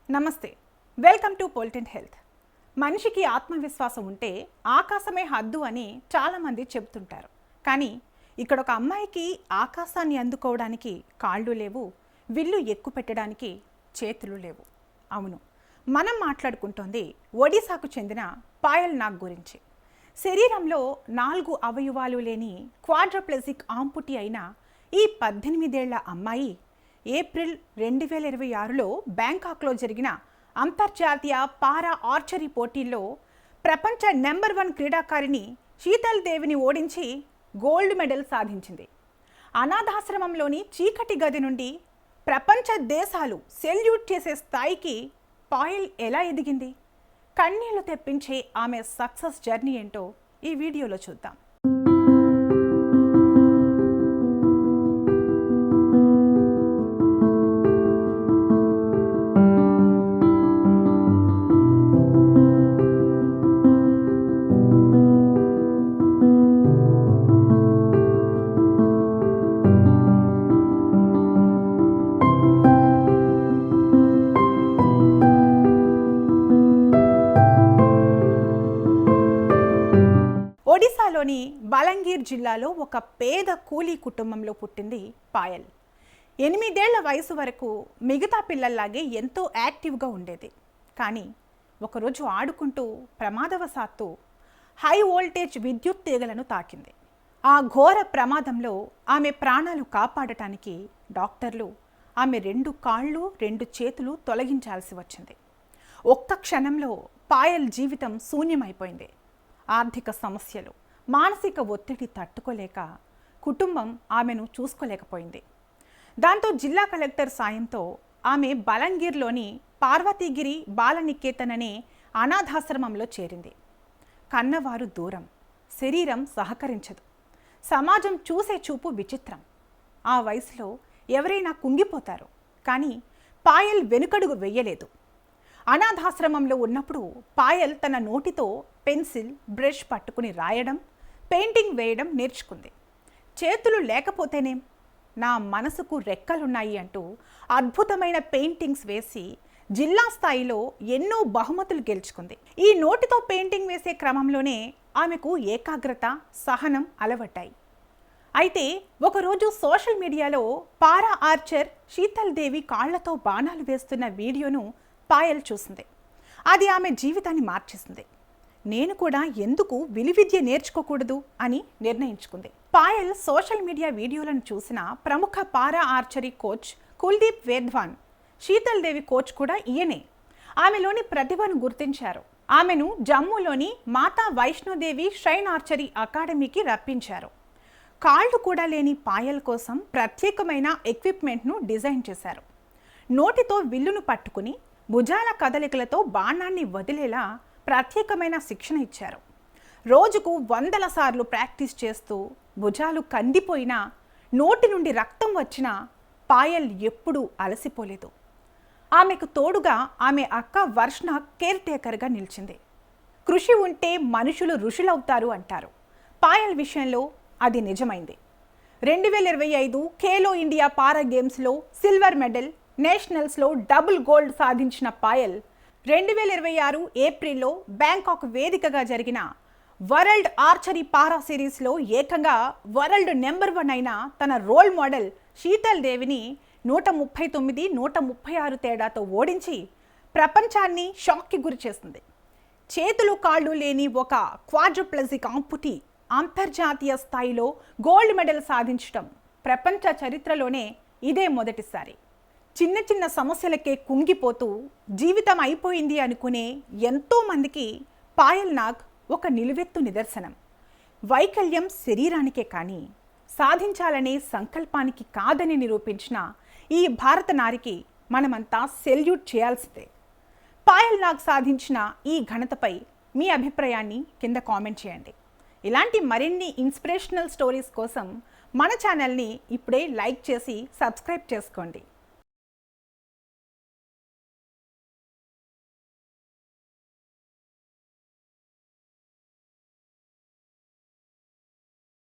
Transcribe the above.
నమస్తే, welcome to పొలిటెంట్ health. మనిషికి ఆత్మవిశ్వాసం ఉంటే ఆకాశమే హద్దు అని చాలామంది చెబుతుంటారు. కానీ ఇక్కడ ఒక అమ్మాయికి ఆకాశాన్ని అందుకోవడానికి కాళ్ళు లేవు, విల్లు ఎక్కు పెట్టడానికి చేతులు లేవు. అవును, మనం మాట్లాడుకుంటోంది ఒడిశాకు చెందిన పాయల్ నాగ్ గురించి. శరీరంలో 4 అవయవాలు లేని క్వాడ్రప్లెజిక్ ఆంపుటీ అయిన ఈ 18 ఏళ్ల అమ్మాయి ఏప్రిల్ 2026లో బ్యాంకాక్లో జరిగిన అంతర్జాతీయ పారా ఆర్చరీ పోటీల్లో ప్రపంచ నెంబర్ 1 క్రీడాకారిణి శీతల్ దేవిని ఓడించి గోల్డ్ మెడల్ సాధించింది. అనాథాశ్రమంలోని చీకటి గది నుండి ప్రపంచ దేశాలు సెల్యూట్ చేసే స్థాయికి పాయల్ ఎలా ఎదిగింది? కన్నీళ్లు తెప్పించే ఆమె సక్సెస్ జర్నీ ఏంటో ఈ వీడియోలో చూద్దాం. ఒడిశాలోని బలంగీర్ జిల్లాలో ఒక పేద కూలీ కుటుంబంలో పుట్టింది పాయల్. 8 ఏళ్ల వయసు వరకు మిగతా పిల్లల్లాగే ఎంతో యాక్టివ్గా ఉండేది. కానీ ఒకరోజు ఆడుకుంటూ ప్రమాదవశాత్తు హై వోల్టేజ్ విద్యుత్ తీగలను తాకింది. ఆ ఘోర ప్రమాదంలో ఆమె ప్రాణాలు కాపాడటానికి డాక్టర్లు ఆమె 2 కాళ్ళు 2 చేతులు తొలగించాల్సి వచ్చింది. ఒక్క క్షణంలో పాయల్ జీవితం శూన్యమైపోయింది. ఆర్థిక సమస్యలు, మానసిక ఒత్తిడి తట్టుకోలేక కుటుంబం ఆమెను చూసుకోలేకపోయింది. దాంతో జిల్లా కలెక్టర్ సాయంతో ఆమె బలంగీర్లోని పార్వతీగిరి బాలనికేతన్ అనే అనాథాశ్రమంలో చేరింది. కన్నవారు దూరం, శరీరం సహకరించదు, సమాజం చూసే చూపు విచిత్రం. ఆ వయసులో ఎవరైనా కుంగిపోతారు, కానీ పాయల్ వెనుకడుగు వెయ్యలేదు. అనాథాశ్రమంలో ఉన్నప్పుడు పాయల్ తన నోటితో పెన్సిల్, బ్రష్ పట్టుకుని రాయడం, పెయింటింగ్ వేయడం నేర్చుకుంది. చేతులు లేకపోతేనేం, నా మనసుకు రెక్కలున్నాయి అంటూ అద్భుతమైన పెయింటింగ్స్ వేసి జిల్లా స్థాయిలో ఎన్నో బహుమతులు గెలుచుకుంది. ఈ నోటితో పెయింటింగ్ వేసే క్రమంలోనే ఆమెకు ఏకాగ్రత, సహనం అలవడ్డాయి. అయితే ఒకరోజు సోషల్ మీడియాలో పారా ఆర్చర్ శీతల్ దేవి కాళ్లతో బాణాలు వేస్తున్న వీడియోను పాయల్ చూసింది. అది ఆమె జీవితాన్ని మార్చేసింది. నేను కూడా ఎందుకు విలువిద్య నేర్చుకోకూడదు అని నిర్ణయించుకుంది. పాయల్ సోషల్ మీడియా వీడియోలను చూసిన ప్రముఖ para archery coach Kuldeep Vedwan, Sheetal Devi coach కూడా ఈయనే, ఆమెలోని ప్రతిభను గుర్తించారు. ఆమెను జమ్మూలోని మాతా వైష్ణోదేవి శ్రైన్ ఆర్చరీ అకాడమీకి రప్పించారు. కాళ్ళు కూడా లేని పాయల్ కోసం ప్రత్యేకమైన ఎక్విప్మెంట్ను డిజైన్ చేశారు. నోటితో విల్లును పట్టుకుని భుజాల కదలికలతో బాణాన్ని వదిలేలా ప్రత్యేకమైన శిక్షణ ఇచ్చారు. రోజుకు 100 సార్లు ప్రాక్టీస్ చేస్తూ భుజాలు కందిపోయినా, నోటి నుండి రక్తం వచ్చినా పాయల్ ఎప్పుడూ అలసిపోలేదు. ఆమెకు తోడుగా ఆమె అక్క వర్షణ కేర్ టేకర్గా నిలిచింది. కృషి ఉంటే మనుషులు ఋషులవుతారు అంటారు. పాయల్ విషయంలో అది నిజమైంది. 2025 ఖేలో ఇండియా పారా గేమ్స్లో సిల్వర్ మెడల్, నేషనల్స్లో డబుల్ గోల్డ్ సాధించిన పాయల్ 2026 ఏప్రిల్లో బ్యాంకాక్ వేదికగా జరిగిన వరల్డ్ ఆర్చరీ పారా సిరీస్లో ఏకంగా వరల్డ్ నెంబర్ 1 అయిన తన రోల్ మోడల్ శీతల్ దేవిని 139, 136 తేడాతో ఓడించి ప్రపంచాన్ని షాక్కి గురి చేసింది. చేతులు కాళ్ళు లేని ఒక క్వాడ్రప్లెజిక్ ఆంపుటీ అంతర్జాతీయ స్థాయిలో గోల్డ్ మెడల్ సాధించడం ప్రపంచ చరిత్రలోనే ఇదే మొదటిసారి. చిన్న చిన్న సమస్యలకే కుంగిపోతూ జీవితం అయిపోయింది అనుకునే ఎంతోమందికి పాయల్ నాగ్ ఒక నిలువెత్తు నిదర్శనం. వైకల్యం శరీరానికే కానీ సాధించాలనే సంకల్పానికి కాదని నిరూపించిన ఈ భారత నారికి మనమంతా సెల్యూట్ చేయాల్సిందే. పాయల్ నాగ్ సాధించిన ఈ ఘనతపై మీ అభిప్రాయాన్ని కింద కామెంట్ చేయండి. ఇలాంటి మరిన్ని ఇన్స్పిరేషనల్ స్టోరీస్ కోసం మన ఛానల్ని ఇప్పుడే లైక్ చేసి సబ్స్క్రైబ్ చేసుకోండి.